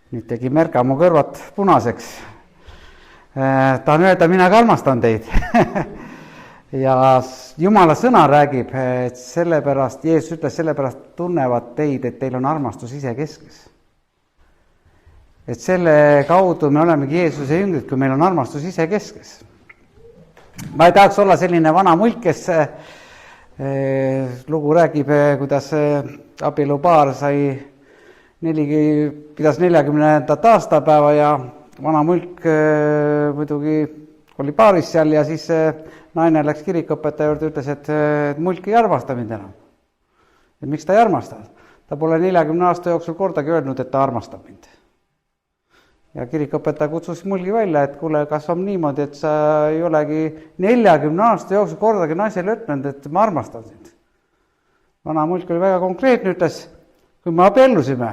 Nüüd tegi Merka mu kõrvad punaseks. Tahan öelda, mina ka armastan teid. Ja Jumala sõna räägib, et sellepärast, Jeesus ütles, sellepärast tunnevad teid, et teil on armastus ise keskes. Et selle kaudu me olemegi Jeesuse jüngrid, kui meil on armastus ise keskes. Ma ei tahaks olla selline vana mulk, kes lugu räägib, kuidas abielupaar pidas 40. aastapäeva ja vana mulk muidugi oli paaris seal ja siis naine läks kirikuõpetaja juurde, ütles, et mulk ei armasta mind enam. Et miks ta ei armasta? Ta pole 40 aasta jooksul kordagi öelnud, et ta armastab mind. Ja kirikuõpetaja kutsus mulgi välja, et kuule, kas on niimoodi, et sa ei olegi 40 aasta jooksul kordagi naisele ütlenud, et ma armastan sind. Vana mulk oli väga konkreetne, ütles, kui me abiellusime,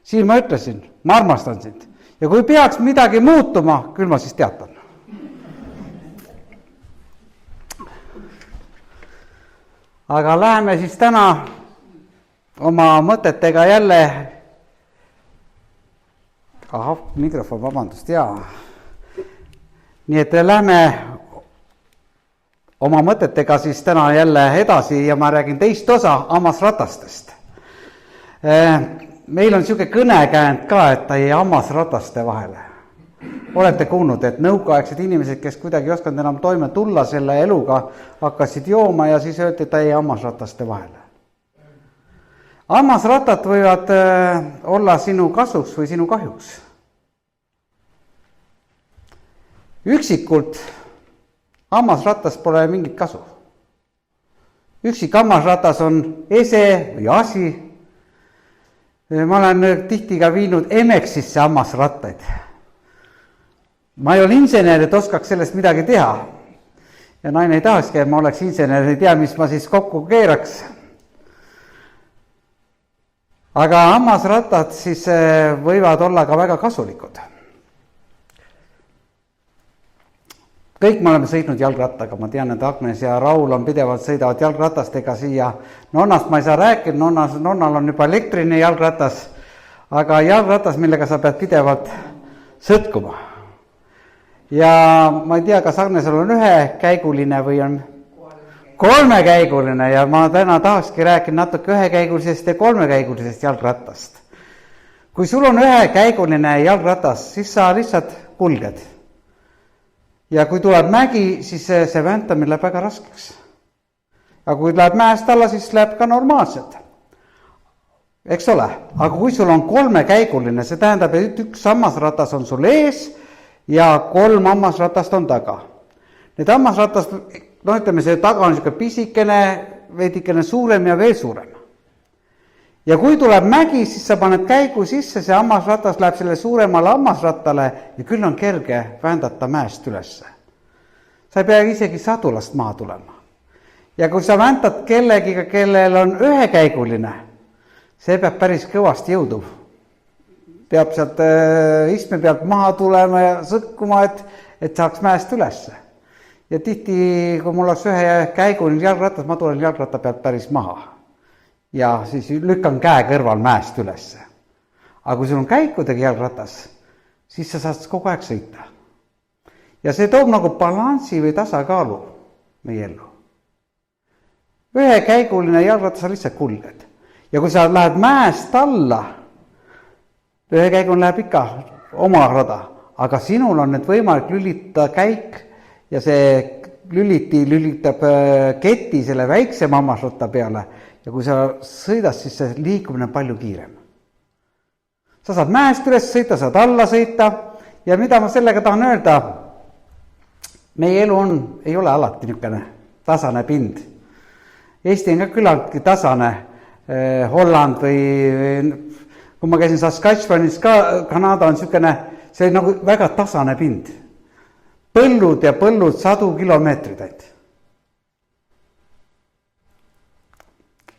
siis ma ütlesin, ma armastan sind. Ja kui peaks midagi muutuma, küll ma siis teatan. Aga läheme siis täna oma mõtetega jälle... mikrofon, vabandust, jaa. Nii et lähme oma mõtetega siis täna jälle edasi ja ma räägin teist osa hammasratastest. Meil on niisugune kõnekäänd ka, et ta jäi hammasrataste vahele. Olete kuulnud, et nõukaaegsed inimesed, kes kuidagi ei osanud enam toime tulla selle eluga, hakkasid jooma ja siis öeldi, et ta jäi hammasrataste vahele. Hammasratad võivad olla sinu kasuks või sinu kahjuks. Üksikult hammasratas pole mingit kasu. Üksik hammasratas on ese või asi. Ma olen tihti ka viinud Emexisse hammasrattaid. Ma ei ole insener, et oskaks sellest midagi teha. Ja naine ei tahakski, et ma oleks insener, ei tea, mis ma siis kokku keeraks. Aga hammasrattad siis võivad olla ka väga kasulikud. Kõik me oleme sõitnud jalgrattaga, ma tean, et Agnes ja Raul on pidevalt sõidavad jalgratastega siia. Nonnast ma ei saa rääkida, nonnal on juba elektriline jalgratas, aga jalgratas, millega sa pead pidevalt sõtkuma. Ja ma ei tea, kas Agnesel on ühekäiguline või on kolmekäiguline ja ma täna tahakski rääkida natuke ühekäigulisest ja kolmekäigulisest jalgrattast. Kui sul on ühekäiguline jalgratas, siis sa lihtsalt kulged. Ja kui tuleb mägi, siis see väntamine läheb väga raskeks. Aga kui läheb mäest alla, siis läheb ka normaalselt. Eks ole? Aga kui sul on kolmekäiguline, see tähendab, et üks hammasratas on sul ees ja 3 hammasratast on taga. Need hammasratast, ütleme, see taga on pisikene, veidikene suurem ja veel suurem. Ja kui tuleb mägi, siis sa paned käigu sisse, see hammasratas läheb selle suuremale hammasrattale ja küll on kerge vändata mäest ülesse. Sa ei pea isegi sadulast maha tulema. Ja kui sa väntad kellegiga, kellel on ühekäiguline, see peab päris kõvasti jõudu. Peab sealt istme pealt maha tulema ja sõkkuma, et saaks mäest ülesse. Ja tihti, kui mul oleks ühekäiguline jalgratas, ma tulen jalgratta pealt päris maha. Ja siis lükkan käe kõrval mäest ülesse. Aga kui sul on käikudega jalgratas, siis sa saad kogu aeg sõita. Ja see toob nagu balansi või tasakaalu meie ellu. Ühekäiguline jalgratas sa lihtsalt kulged. Ja kui sa lähed mäest alla, ühekäiguline läheb ikka oma rada, aga sinul on need võimalik lülitada käik ja see lülitab keti selle väiksema hammasratta peale. Ja kui sa sõidad, siis see liikumine on palju kiirem. Sa saad mäest üles sõita, saad alla sõita ja mida ma sellega tahan öelda, meie elu ei ole alati niisugune tasane pind. Eesti on ka küllaltki tasane, Holland või kui ma käisin Saskatchewanis ka, Kanada on niisugune, see on nagu väga tasane pind. Põllud ja põllud 100 kilomeetrit ainult.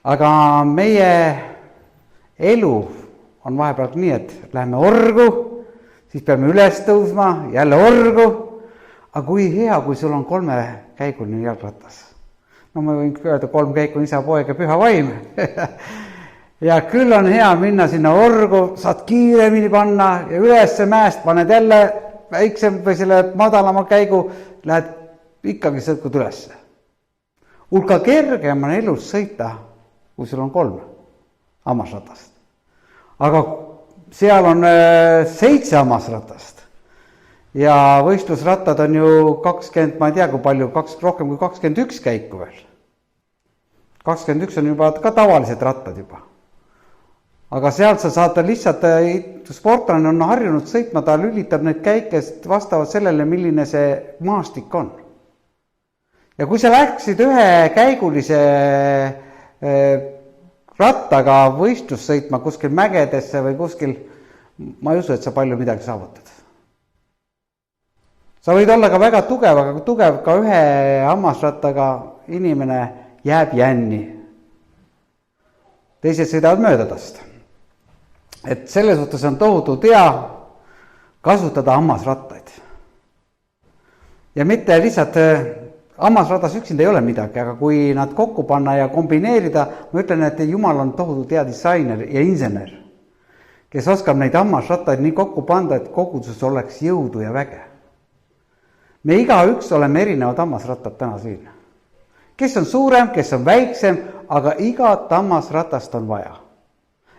Aga meie elu on vahepeal nii, et läheme orgu, siis peame üles tõusma, jälle orgu. Aga kui hea, kui sul on 3-käiguline jalgratas. No ma võin öelda 3 käiku, isa, poeg ja püha vaim. ja küll on hea minna sinna orgu, saad kiiremini panna ja ülesse mäest paned jälle väiksem või selle madalama käigu, lähed ikkagi sõitkud ülesse. Hulka kergem on elus sõita, kui sul on 3 hammasratast. Aga seal on 7 hammasratast ja võistlusrattad on ju 20, ma ei tea kui palju, rohkem kui 21 käiku veel. 21 on juba ka tavalised rattad juba. Aga sealt sa saad lihtsalt, sportlane on harjunud sõitma, ta lülitab neid käikest vastavalt sellele, milline see maastik on. Ja kui sa läksid ühe käigulise rattaga võistlus sõitma kuskil mägedesse või kuskil, ma ei usu, et sa palju midagi saavutad. Sa võid olla ka väga tugev, aga tugev ka ühe hammasrattaga inimene jääb jänni. Teised sõidavad mööda tast. Et selles suhtes on tohutult hea kasutada hammasrattaid. Ja mitte lihtsalt hammasratas üksinda ei ole midagi, aga kui nad kokku panna ja kombineerida, ma ütlen, et Jumal on tohutult hea disainer ja insener, kes oskab neid hammasrattaid nii kokku panda, et koguduses oleks jõudu ja väge. Me igaüks oleme erinevad hammasrattad täna siin. Kes on suurem, kes on väiksem, aga igat hammasratast on vaja.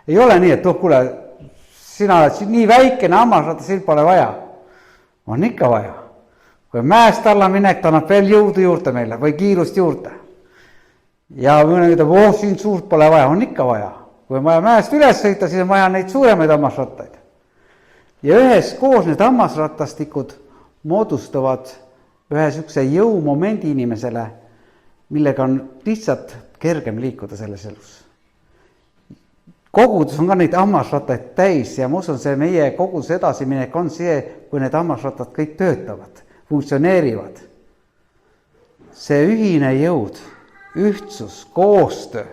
Ei ole nii, et kuule, sina oled nii väikene hammasrata, siin pole vaja. On ikka vaja. Kui mäest alla minek, ta annab veel jõudu juurde meile või kiirust juurde. Ja mõne ütleb, siin suurt pole vaja, on ikka vaja. Kui on vaja mäest üles sõita, siis on vaja neid suuremaid hammasrattaid. Ja ühes koos need hammasrattastikud moodustavad ühe sükse jõumomendi inimesele, millega on lihtsalt kergem liikuda selles elus. Kogudus on ka neid hammasrattaid täis ja ma usun, see meie koguduse edasiminek on see, kui need hammasrattad kõik töötavad, funktsioneerivad. See ühine jõud, ühtsus, koostöö,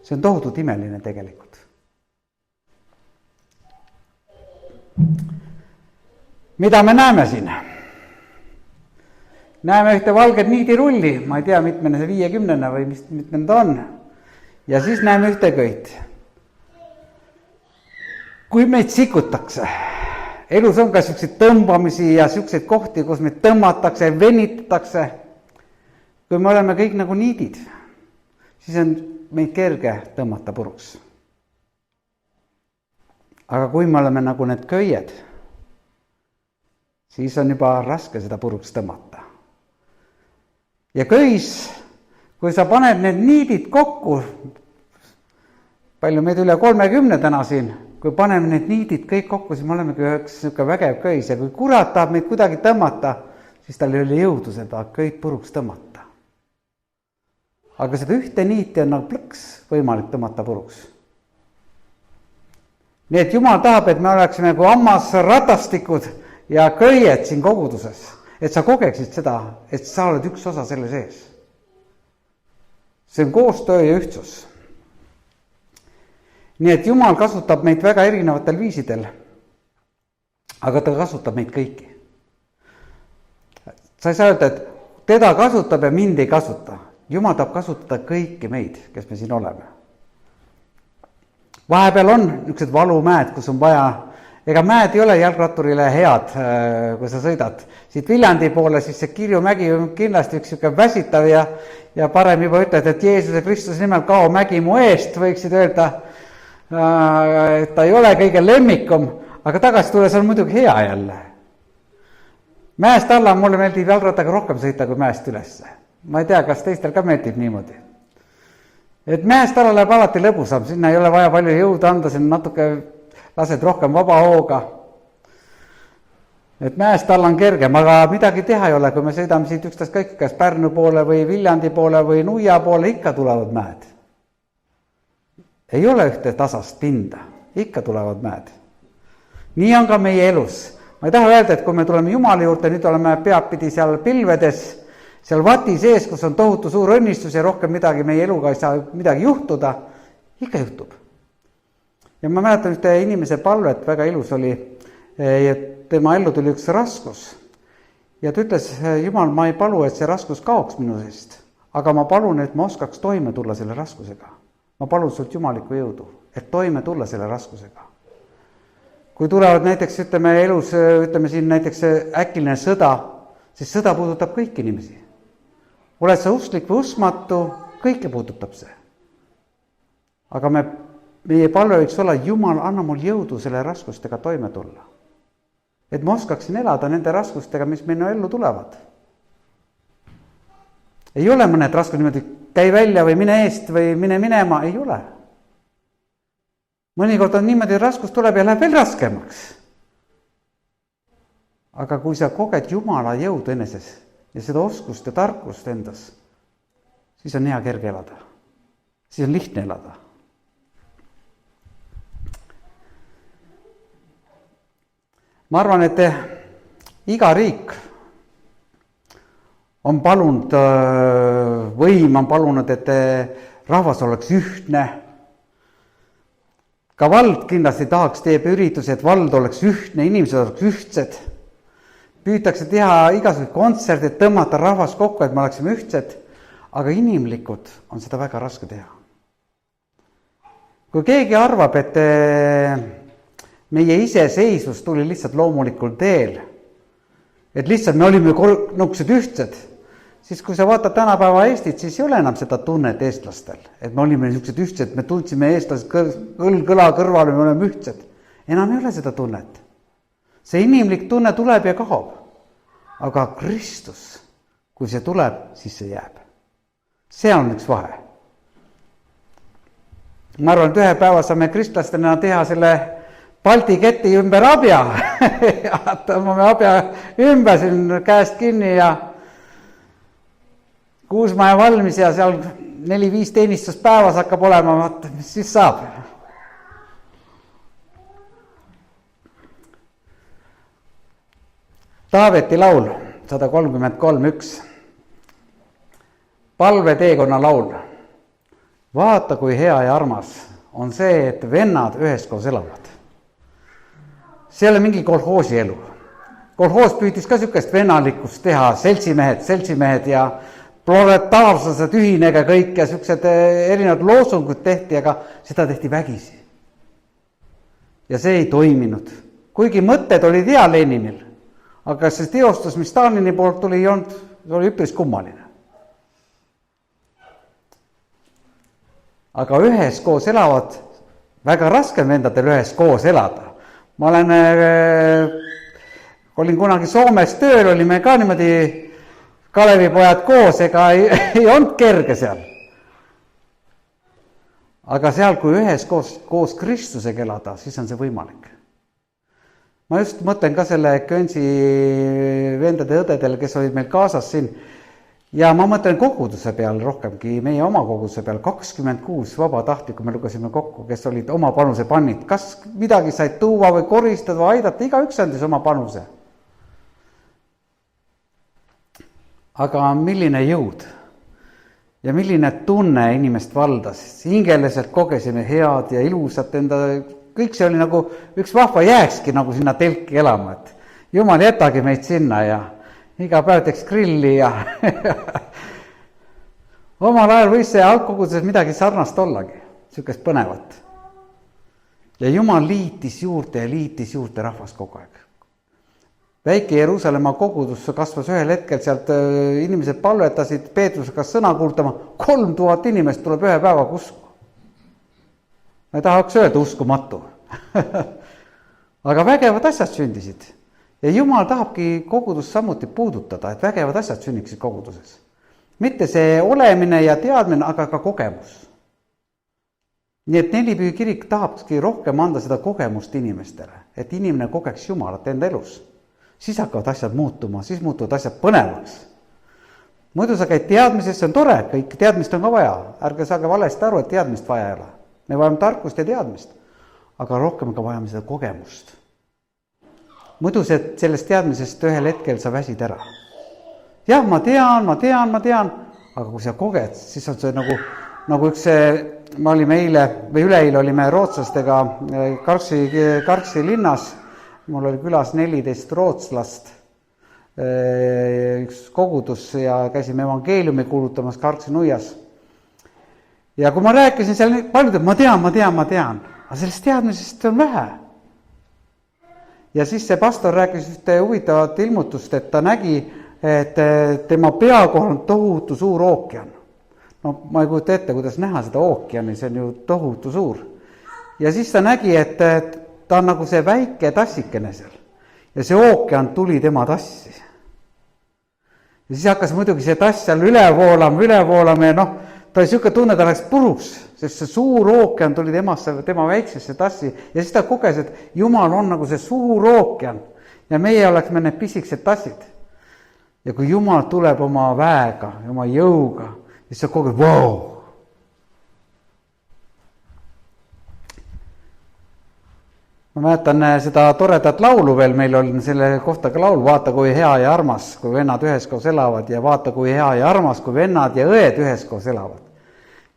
see on tohutult imeline tegelikult. Mida me näeme siin? Näeme ühte valget niidirulli, ma ei tea, mitmene see 50 või mitmene ta on. Ja siis näeme ühte köit. Kui meid sikutakse, elus on ka selliseid tõmbamisi ja selliseid kohti, kus meid tõmmatakse, venitatakse. Kui me oleme kõik nagu niidid, siis on meid kerge tõmmata puruks. Aga kui me oleme nagu need köied, siis on juba raske seda puruks tõmmata. Ja köis, kui sa paned need niidid kokku, palju meid üle 30 täna siin, kui paneme need niidid kõik kokku, siis me olemegi üks vägev köis ja kui kurat tahab meid kuidagi tõmmata, siis tal ei ole jõudu seda köit puruks tõmmata. Aga seda ühte niiti on nagu plõks võimalik tõmmata puruks. Nii et Jumal tahab, et me oleksime kui hammasratastikud ja köied siin koguduses, et sa kogeksid seda, et sa oled üks osa selle sees. See on koostöö ja ühtsus. Nii et Jumal kasutab meid väga erinevatel viisidel, aga ta kasutab meid kõiki. Sa ei saa öelda, et teda kasutab ja mind ei kasuta. Jumal tahab kasutada kõiki meid, kes me siin oleme. Vahepeal on niisugused valumäed, kus on vaja, ega mäed ei ole jalgratturile head, kui sa sõidad. Siit Viljandi poole, siis see Kirjumägi on kindlasti üks niisugune väsitav ja parem juba ütled, et Jeesuse Kristuse nimel kao mägi mu eest, võiksid öelda, et ta ei ole kõige lemmikum, aga tagasi tulles on muidugi hea jälle. Mäest alla mulle meeldib jalgrattaga rohkem sõita kui mäest ülesse. Ma ei tea, kas teistel ka meeldib niimoodi. Et mäest alla läheb alati lõbusam, sinna ei ole vaja palju jõudu anda, sinna natuke lased rohkem vaba hooga. Et mäest alla on kergem, aga midagi teha ei ole, kui me sõidame siit üksteist kõik, kas Pärnu poole või Viljandi poole või Nuia poole, ikka tulevad mäed. Ei ole ühte tasast pinda, ikka tulevad mäed. Nii on ka meie elus. Ma ei taha öelda, et kui me tuleme Jumala juurde, nüüd oleme peapidi seal pilvedes, seal vati sees, kus on tohutu suur õnnistus ja rohkem midagi meie eluga ei saa midagi juhtuda, ikka juhtub. Ja ma mäletan ühte inimese palvet, väga ilus oli, tema ellu tuli üks raskus. Ja ta ütles, Jumal, ma ei palu, et see raskus kaoks minu seest, aga ma palun, et ma oskaks toime tulla selle raskusega. ma palun sult jumalikku jõudu, et toime tulla selle raskusega. Kui tulevad näiteks, ütleme elus, ütleme siin näiteks äkiline sõda, siis sõda puudutab kõiki inimesi. Oled sa usklik või uskmatu, kõike puudutab see. Aga meie palve võiks olla, Jumal, anna mul jõudu selle raskustega toime tulla. Et ma oskaksin elada nende raskustega, mis minu ellu tulevad. Ei ole mõned raskud niimoodi, käi välja või mine eest või mine minema, ei ole. Mõnikord on niimoodi, raskus tuleb ja läheb veel raskemaks. Aga kui sa koged Jumala jõudu eneses ja seda oskust ja tarkust endas, siis on hea kerge elada. Siis on lihtne elada. Ma arvan, et iga riik on palunud, võim on palunud, et rahvas oleks ühtne. Ka vald kindlasti tahaks teeb ürituse, et vald oleks ühtne, inimesed oleks ühtsed. Püütakse teha igasugused kontserdid, tõmmata rahvas kokku, et me oleksime ühtsed, aga inimlikud on seda väga raske teha. Kui keegi arvab, et meie iseseisvus tuli lihtsalt loomulikul teel, et lihtsalt me olime nukesed ühtsed, siis kui sa vaatad tänapäeva Eestit, siis ei ole enam seda tunnet eestlastel, et me olime niisugused ühtsed, me tundsime eestlased kõla kõrval, me oleme ühtsed. Enam ei ole seda tunnet. See inimlik tunne tuleb ja kaob. Aga Kristus, kui see tuleb, siis see jääb. See on üks vahe. Ma arvan, et ühe päeva saame kristlastena teha selle Balti keti ümber abja. Tõmbame abja ümber siin käest kinni ja Kuusmaja valmis ja seal 4-5 teenistust päevas hakkab olema, vaata, mis siis saab. Taaveti laul 133:1. Palveteekonna laul. Vaata, kui hea ja armas on see, et vennad üheskoos elavad. See ei ole mingi kolhoosi elu. Kolhoos püütis ka sükest vennalikkust teha, seltsimehed ja proletaarslased ühinega kõik ja süksed erinevad loosungud tehti, aga seda tehti vägisi. Ja see ei toiminud. Kuigi mõtted olid hea Leninil, aga see teostus, mis Stalini poolt tuli, oli üpris kummaline. Aga üheskoos elavad, väga raske vendadel üheskoos elada. Ma olin kunagi Soomes tööl, olime ka niimoodi Kalevipojad koos, ega ei olnud kerge seal. Aga seal, kui üheskoos Kristusega elada, siis on see võimalik. Ma just mõtlen ka selle Könsi vendade õdedele, kes olid meil kaasas siin. Ja ma mõtlen koguduse peal rohkemgi, meie oma koguduse peal 26 vabatahtlikku me lugesime kokku, kes olid oma panuse pannid. Kas midagi said tuua või koristada või aidata, igaüks andis oma panuse. Aga milline jõud ja milline tunne inimest valdas. Hingeliselt kogesime head ja ilusat enda, kõik see oli nagu üks vahva jääkski nagu sinna telki elama, et Jumal jätagi meid sinna ja iga päev teeks grilli ja omal ajal võis see algkoguduses midagi sarnast ollagi, sükest põnevat. Ja Jumal liitis juurde rahvas kogu aeg. Väike Jeruusalemma kogudus kasvas ühel hetkel, sealt inimesed palvetasid Peetrusega sõna kuultama, 3000 inimest tuleb ühe päevaga usku. Ma ei tahaks öelda uskumatu. Aga vägevad asjad sündisid. Ja Jumal tahabki kogudust samuti puudutada, et vägevad asjad sünniksid koguduses. Mitte see olemine ja teadmine, aga ka kogemus. Nii et Nelipühi kirik tahabki rohkem anda seda kogemust inimestele, et inimene kogeks Jumalat enda elus. Siis hakkavad asjad muutuma, siis muutuvad asjad põnevaks. Muidu sa käid teadmisest, see on tore, kõik teadmist on ka vaja. Ärge saage valesti aru, et teadmist vaja ei ole. Me vajame tarkust ja teadmist, aga rohkem ka vajame seda kogemust. Muidu sellest teadmisest ühel hetkel sa väsid ära. Jah, ma tean, aga kui sa koged, siis on see nagu üks, me olime eile või üleeile olime rootslastega Karksi linnas, mul oli külas 14 rootslast, üks kogudus ja käisime evangeeliumi kuulutamas Karksi nuias. Ja kui ma rääkisin seal, paljud, ma tean, aga sellest teadmisest on vähe. Ja siis see pastor rääkis ühte huvitavat ilmutust, et ta nägi, et tema pea kohal on tohutu suur ookean. No ma ei kujuta ette, kuidas näha seda ookeani, see on ju tohutu suur. Ja siis ta nägi, et ta on nagu see väike tassikene seal. Ja see ookean tuli tema tassi. Ja siis hakkas muidugi see tass seal üle voolama ja ta oli siuke tunne, ta läks puruks, sest see suur ookean tuli tema väiksesse tassi ja siis ta koges, et Jumal on nagu see suur ookean ja meie oleksime need pisikesed tassid. Ja kui Jumal tuleb oma väega, oma jõuga, siis sa koged, vau! Ma mäletan seda toredat laulu veel, meil on selle kohta ka laul, vaata kui hea ja armas, kui vennad üheskoos elavad ja vaata kui hea ja armas, kui vennad ja õed üheskoos elavad.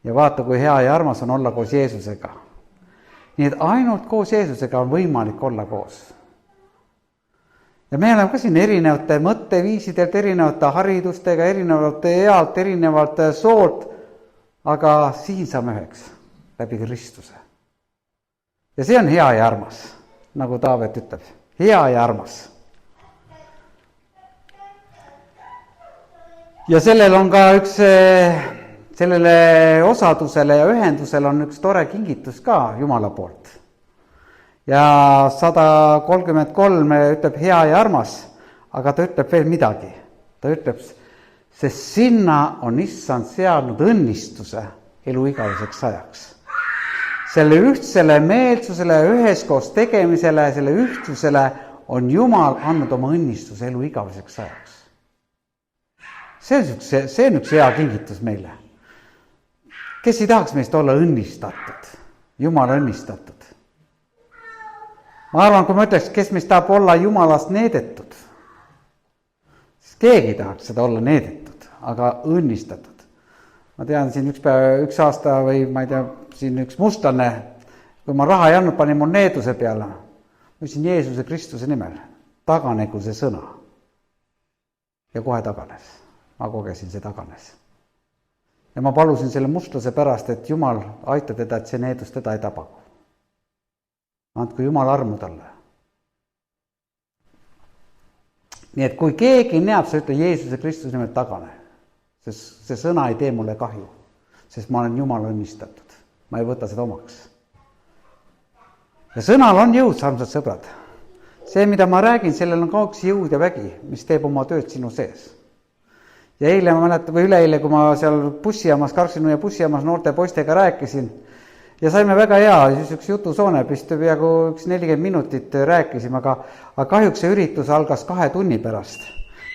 Ja vaata kui hea ja armas on olla koos Jeesusega. Nii et ainult koos Jeesusega on võimalik olla koos. Ja me oleme ka siin erinevate mõtteviisidelt, erinevate haridustega, erinevate ealt, erinevate soolt, aga siin saame üheks läbi Kristuse. Ja see on hea ja armas, nagu Taavet ütleb. Hea ja armas. Ja sellel on ka sellele osadusele ja ühendusele on üks tore kingitus ka Jumala poolt. Ja 133 ütleb hea ja armas, aga ta ütleb veel midagi. Ta ütleb, sest sinna on Issand seadnud õnnistuse elu igaveseks ajaks. Selle ühtsele meelsusele, üheskoos tegemisele, selle ühtsusele on Jumal andnud oma õnnistuse elu igaveseks ajaks. See on üks hea kingitus meile. Kes ei tahaks meist olla õnnistatud? Jumala õnnistatud. Ma arvan, kui ma ütleks, kes meist tahab olla Jumalast needetud, siis keegi tahaks seda olla needetud, aga õnnistatud. Ma tean, siin üks aasta või ma ei tea, siin üks mustlane, kui ma raha ei andnud, panin mul needuse peale. Ma ütlesin Jeesuse Kristuse nimel, taganegu see sõna. Ja kohe taganes. Ma kogesin, see taganes. Ja ma palusin selle mustlase pärast, et Jumal aita teda, et see needus teda ei tabagu. Andku Jumal armu talle. Nii et kui keegi näeb, sa ütle Jeesuse Kristuse nimel tagane. Sest see sõna ei tee mulle kahju, sest ma olen Jumala õnnistatud. Ma ei võta seda omaks. Ja sõnal on jõud, armsad sõbrad. See, mida ma räägin, sellel on kauks jõud ja vägi, mis teeb oma tööd sinu sees. Ja eile ma mäletan, või üleeile, kui ma seal bussijaamas, Karksinu ja bussijaamas noorte poistega rääkisin ja saime väga hea, siis üks jutusoone, vist peaaegu 40 minutit rääkisime, aga kahjuks see üritus algas 2 tunni pärast.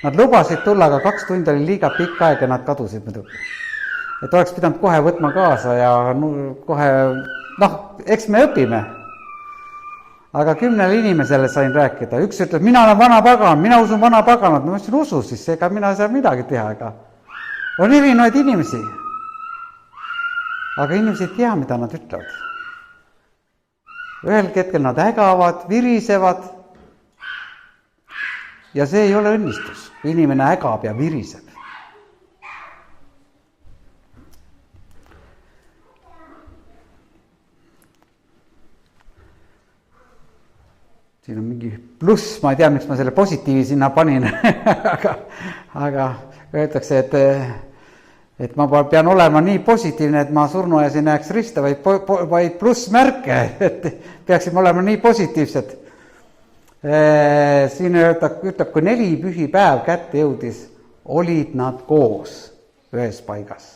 Nad lubasid tulla, aga 2 tundi oli liiga pikk aeg ja nad kadusid muidugi. Et oleks pidanud kohe võtma kaasa ja kohe, eks me õpime. Aga 10 inimesele sain rääkida. Üks ütleb, mina olen vana pagan, mina usun vana paganat. Ma ütlesin, usu siis, ega mina ei saa midagi teha. Aga on erinevaid inimesi. Aga inimesed ei tea, mida nad ütlevad. Ühel hetkel nad ägavad, virisevad. Ja see ei ole õnnistus, kui inimene ägab ja viriseb. Siin on mingi pluss, ma ei tea, miks ma selle positiivi sinna panin, aga öeldakse, et ma pean olema nii positiivne, et ma surnuaias ei näeks riste, vaid plussmärke, et peaksime olema nii positiivsed. Siin ütleb, kui 4 pühipäev kätte jõudis, olid nad koos ühes paigas.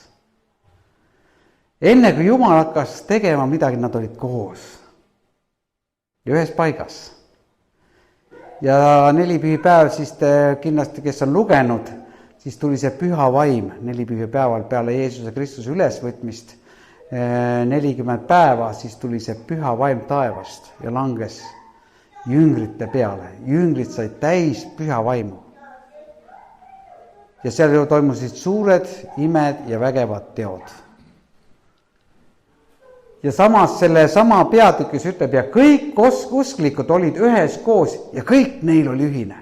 Enne kui Jumal hakkas tegema midagi, nad olid koos ja ühes paigas. Ja 4 pühipäev, siis kindlasti, kes on lugenud, siis tuli see püha vaim 4 pühipäeval peale Jeesuse Kristuse ülesvõtmist 40 päeva, siis tuli see püha vaim taevast ja langes jüngrite peale. Jüngrid said täis püha vaimu. Ja seal toimusid suured imed ja vägevad teod. Ja samas selle sama peatükis ütleb, ja kõik usklikud olid ühes koos ja kõik neil oli ühine.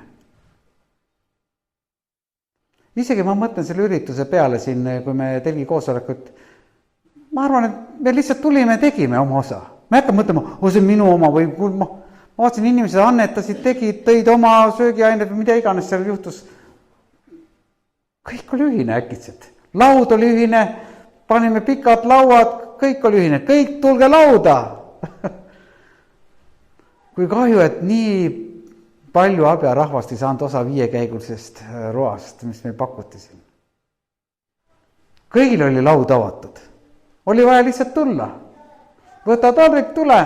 Isegi ma mõtlen selle ürituse peale siin, kui me telgi koosolekut, ma arvan, et me lihtsalt tulime ja tegime oma osa. Me hakkame mõtlema, see on minu oma või ma vaatasin, inimesed annetasid, tegid, tõid oma söögiained või mida iganes seal juhtus. Kõik oli ühine äkitselt. Laud oli ühine, panime pikad lauad, kõik oli ühine, kõik tulge lauda. Kui kahju, et nii palju abiarahvast ei saanud osa 5-käigulisest roast, mis meil pakuti siin. Kõigil oli laud avatud. Oli vaja lihtsalt tulla. Võta taldrik, tule.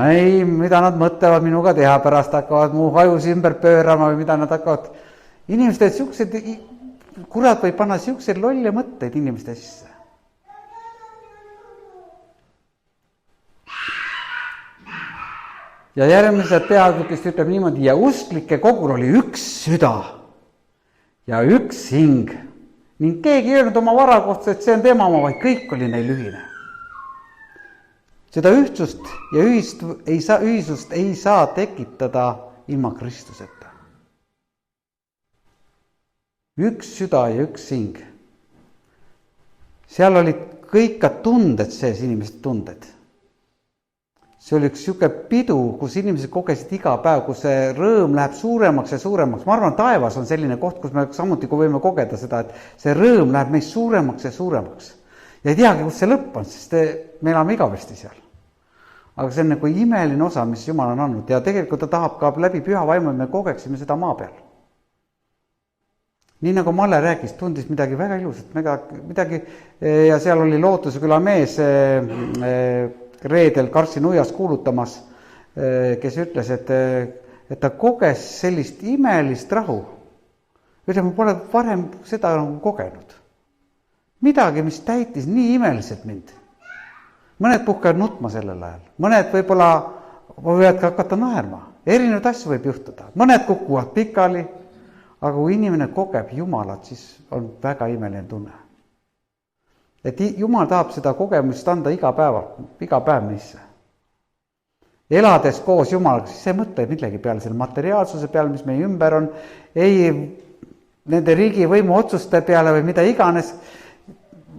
Ei, mida nad mõtlevad minuga teha, pärast hakkavad mu hajus ümber pöörama või mida nad hakkavad. Inimesed siuksed, kurat võib panna siukseid lolle mõtteid inimeste sisse. Ja järgmised peatükist ütleb niimoodi, ja usklike kogul oli üks süda ja üks hing. Ning keegi ei öelnud oma vara kohta, et see on tema oma, vaid kõik oli neil ühine. Seda ühtsust ja ühisust ei saa tekitada ilma Kristuseta. Üks süda ja üks hing. Seal olid kõik ka tunded sees, inimesed tunded. See oli üks siuke pidu, kus inimesed kogesid iga päev, kus see rõõm läheb suuremaks ja suuremaks. Ma arvan, taevas on selline koht, kus me samuti võime kogeda seda, et see rõõm läheb meist suuremaks ja suuremaks. Ja ei teagi, kus see lõpp on, sest me elame igavesti seal. Aga see on nagu imeline osa, mis Jumal on andnud. Ja tegelikult ta tahab ka läbi püha vaimu, et me kogeksime seda maa peal. Nii nagu Malle rääkis, tundis midagi väga ilusat, midagi, ja seal oli Lootuse küla mees reedel Karsi nuias kuulutamas, kes ütles, et ta koges sellist imelist rahu. Ütleme, pole varem seda kogenud. Midagi, mis täitis nii imeliselt mind. Mõned puhkavad nutma sellel ajal. Mõned võib-olla võivad hakata naerma. Erinevaid asju võib juhtuda. Mõned kukuvad pikali, aga kui inimene kogeb Jumalat, siis on väga imeline tunne. Et Jumal tahab seda kogemust anda iga päev meisse. Elades koos Jumalaga, siis ei mõtle millegi peale, selle materiaalsuse peale, mis meie ümber on, ei nende riigi võimu otsuste peale või mida iganes.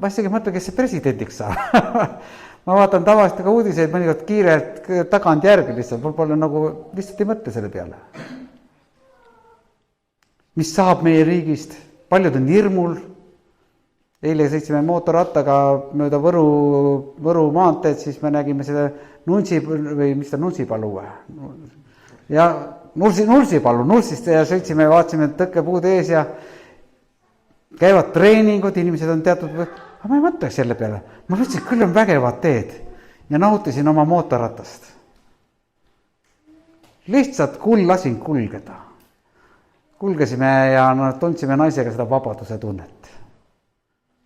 Ma isegi mõtle, kes see presidendiks saab. Ma vaatan tavaliselt ka uudiseid mõnikord kiirelt tagant järgi lihtsalt, mul pole nagu lihtsalt ei mõtle selle peale. Mis saab meie riigist? Paljud on hirmul. Eile sõitsime mootorrattaga mööda Võru maanteed, siis me nägime seda Nunsipalu. Ja Nursipalu, Nursist ja sõitsime, vaatsime tõkkepuud ees ja käivad treeningud, inimesed on teatud, aga ma ei mõtleks selle peale. Ma mõtlesin, et küll on vägevad teed ja nautisin oma mootorratast. Lihtsalt lasin kulgeda. Kulgesime ja tundsime naisega seda vabaduse tunnet.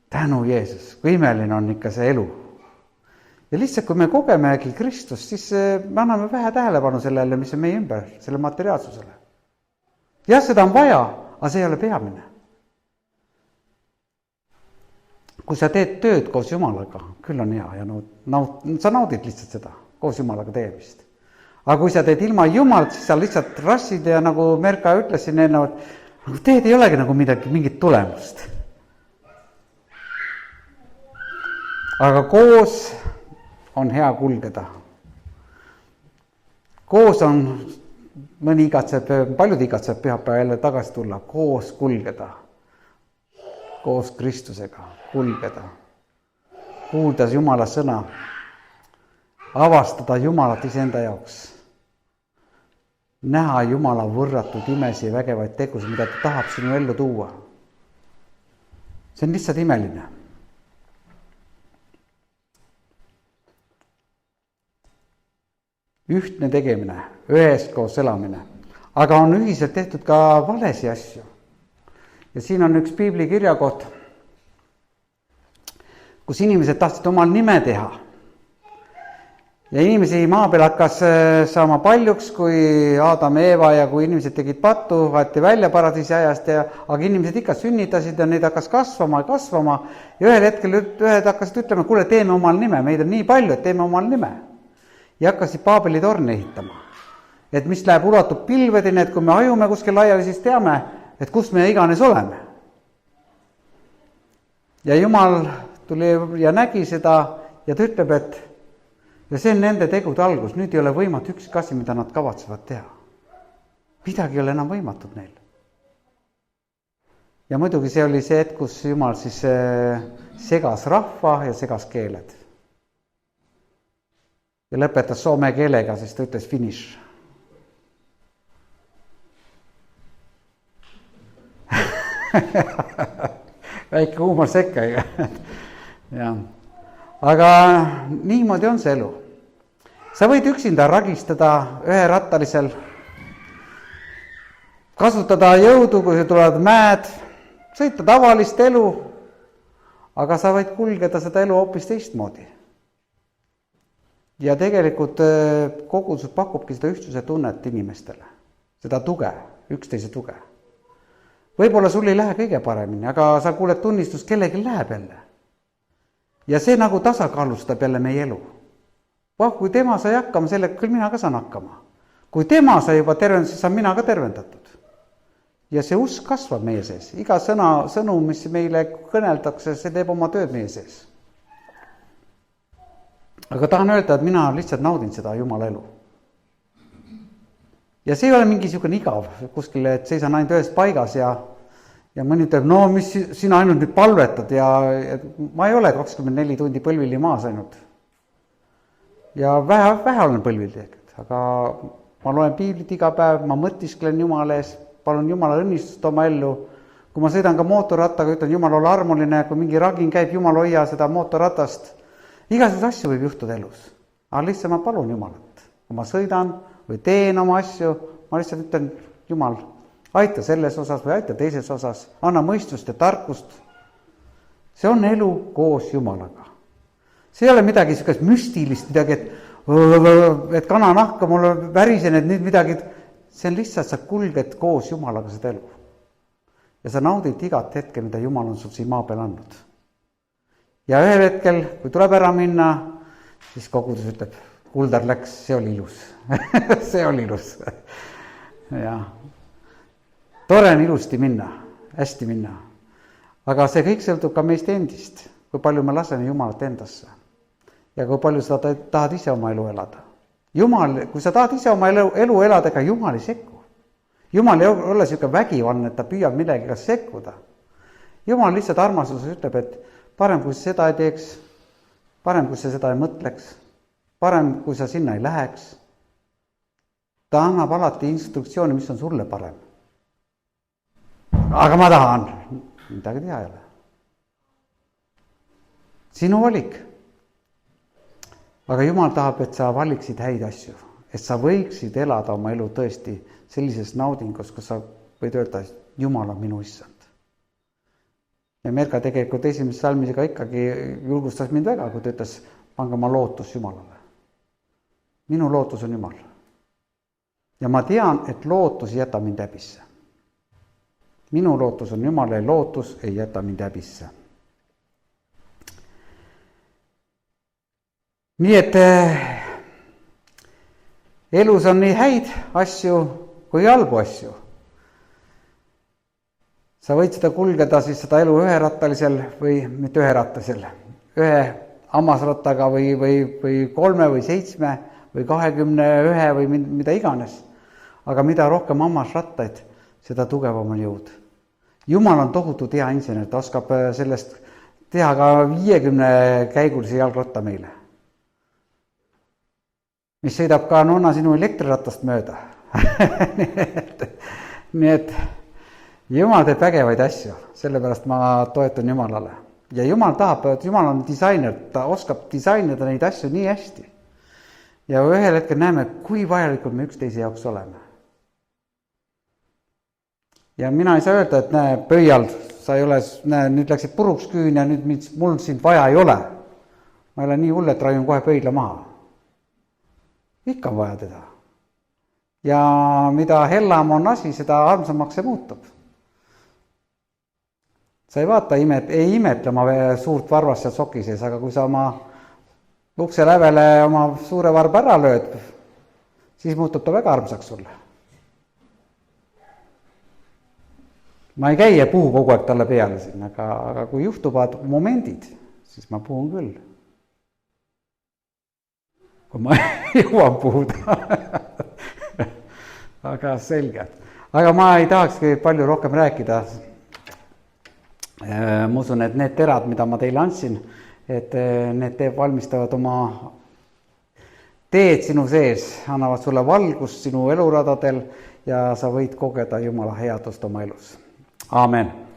Tänu Jeesus, kui imeline on ikka see elu. Ja lihtsalt, kui me kogemegi Kristust, siis me anname vähe tähelepanu sellele, mis on meie ümber, selle materiaalsusele. Jah, seda on vaja, aga see ei ole peamine. Kui sa teed tööd koos Jumalaga, küll on hea ja sa naudid lihtsalt seda koos Jumalaga teemist. Aga kui sa teed ilma Jumalat, siis sa lihtsalt rassid ja nagu Merka ütles siin ennevalt, teed ei olegi nagu mingit tulemust. Aga koos on hea kulgeda. Koos on paljud igatseb pühapäeva jälle tagasi tulla, koos kulgeda. Koos Kristusega kulgeda. Kuuldas Jumala sõna. Avastada Jumalat iseenda jaoks. Näha Jumala võrratud imesi ja vägevaid tegusid, mida ta tahab sinu ellu tuua. See on lihtsalt imeline. Ühtne tegemine, üheskoos elamine, aga on ühiselt tehtud ka valesi asju. Ja siin on üks piibli kirjakoht, kus inimesed tahtsid omal nime teha. Ja inimesi maa peal hakkas saama paljuks, kui Adam ja Eeva ja kui inimesed tegid pattu, võeti välja paradiisi ajast, aga inimesed ikka sünnitasid ja neid hakkas kasvama ja ühel hetkel ühed hakkasid ütlema, kuule, teeme omal nime, meid on nii palju, et teeme omal nime. Ja hakkasid Paabeli torne ehitama. Et mis läheb ulatub pilvedeni, et kui me ajume kuskil laiali, siis teame, et kus me iganes oleme. Ja Jumal tuli ja nägi seda ja ta ütleb, et ja see on nende tegude algus, nüüd ei ole võimatu ükski asi, mida nad kavatsevad teha. Midagi ei ole enam võimatud neil. Ja muidugi see oli see hetk, kus Jumal siis segas rahva ja segas keeled. Ja lõpetas soome keelega, siis ta ütles finish. Väike huumor sekka. Ja. Aga niimoodi on see elu. Sa võid üksinda ragistada üherattalisel, kasutada jõudu, kui tulevad mäed, sõita tavalist elu, aga sa võid kulgeda seda elu hoopis teistmoodi. Ja tegelikult kogudus pakubki seda ühtsuse tunnet inimestele, seda tuge, üksteise tuge. Võib-olla sul ei lähe kõige paremini, aga sa kuuled tunnistust, kellegi läheb jälle. Ja see nagu tasakaalustab jälle meie elu. Kui tema sai hakkama sellega, küll mina ka saan hakkama. Kui tema sai juba tervendatud, siis saan mina ka tervendatud. Ja see usk kasvab meie sees. Iga sõnu, mis meile kõneldakse, see teeb oma tööd meie sees. Aga tahan öelda, et mina lihtsalt naudin seda Jumala elu. Ja see ei ole mingi niisugune igav kuskil, et seisan ainult ühes paigas ja mõni ütleb, no mis sina ainult nüüd palvetad ja ma ei ole 24 tundi põlvili maas ainult. Ja vähe olen põlvili, aga ma loen piiblit iga päev, ma mõtisklen Jumala ees, palun Jumala õnnistust oma ellu. Kui ma sõidan ka mootorrattaga, ütlen Jumal ole armuline, kui mingi ragin käib, Jumal hoia seda mootorratast. Igasuguse asju võib juhtuda elus. Aga lihtsalt ma palun Jumalat. Kui ma sõidan või teen oma asju, ma lihtsalt ütlen Jumal, aita selles osas või aita teises osas, anna mõistust ja tarkust. See on elu koos Jumalaga. See ei ole midagi sellist müstilist, midagi, et kananahka mulle värisen, et nüüd midagi. See on lihtsalt, sa kulged koos Jumalaga seda elu. Ja sa naudid igat hetke, mida Jumal on sul siin maa peal andnud. Ja ühel hetkel, kui tuleb ära minna, siis kogudus ütleb, Kuldar läks, see oli ilus. See oli ilus. Ja. Tore on ilusti minna, hästi minna. Aga see kõik sõltub ka meist endist, kui palju me laseme Jumalat endasse. Ja kui palju sa tahad ise oma elu elada. Jumal, kui sa tahad ise oma elu elada, ega Jumal ei sekku. Jumal ei ole selline vägivaldne, et ta püüab millegagi sekkuda. Jumal lihtsalt armastuses ütleb, et parem, kui sa seda ei teeks, parem, kui sa seda ei mõtleks, parem, kui sa sinna ei läheks. Ta annab alati instruktsiooni, mis on sulle parem. Aga ma tahan, midagi teha ei ole. Sinu valik. Aga Jumal tahab, et sa valiksid häid asju, et sa võiksid elada oma elu tõesti sellises naudingus, kus sa võid öelda, et Jumal on minu issand. Ja Merka tegelikult esimese salmisega ikkagi julgustas mind väga, kui ta ütles, pange oma lootus Jumalale. Minu lootus on Jumal. Ja ma tean, et lootus ei jäta mind häbisse. Minu lootus on Jumal ja lootus ei jäta mind häbisse. Nii et elus on nii häid asju kui halbu asju. Sa võid seda kulgeda siis seda elu üherattalisel või mitte üherattalisel, ühe hammasrattaga või 3 või 7 või 21 või mida iganes. Aga mida rohkem hammasrattaid, seda tugevam on jõud. Jumal on tohutu hea insener, ta oskab sellest teha ka 50 käigulise jalgratta meile. Mis sõidab ka nonna sinu elektriratast mööda. Nii et Jumal teeb vägevaid asju, sellepärast ma toetan Jumalale. Ja Jumal tahab, et Jumal on disainer, ta oskab disainida neid asju nii hästi. Ja ühel hetkel näeme, kui vajalikud me üksteise jaoks oleme. Ja mina ei saa öelda, et näe, pöial, sa ei ole, näe, nüüd läksid puruks küün ja nüüd mul sind vaja ei ole. Ma ei ole nii hull, et raiun kohe pöidla maha. Ikka on vaja teda. Ja mida hellam on asi, seda armsamaks see muutub. Sa ei vaata, ei imetle oma suurt varvast seal soki sees, aga kui sa oma ukse lävele oma suure varba ära lööd, siis muutub ta väga armsaks sulle. Ma ei käi ja puhu kogu aeg talle peale siin, aga kui juhtuvad momendid, siis ma puhun küll. Kui ma jõuan puhuda. Aga selge. Aga ma ei tahakski palju rohkem rääkida. Ma usun, et need terad, mida ma teile andsin, et need valmistavad oma teed sinu sees, annavad sulle valgust sinu eluradadel ja sa võid kogeda Jumala headust oma elus. Aamen.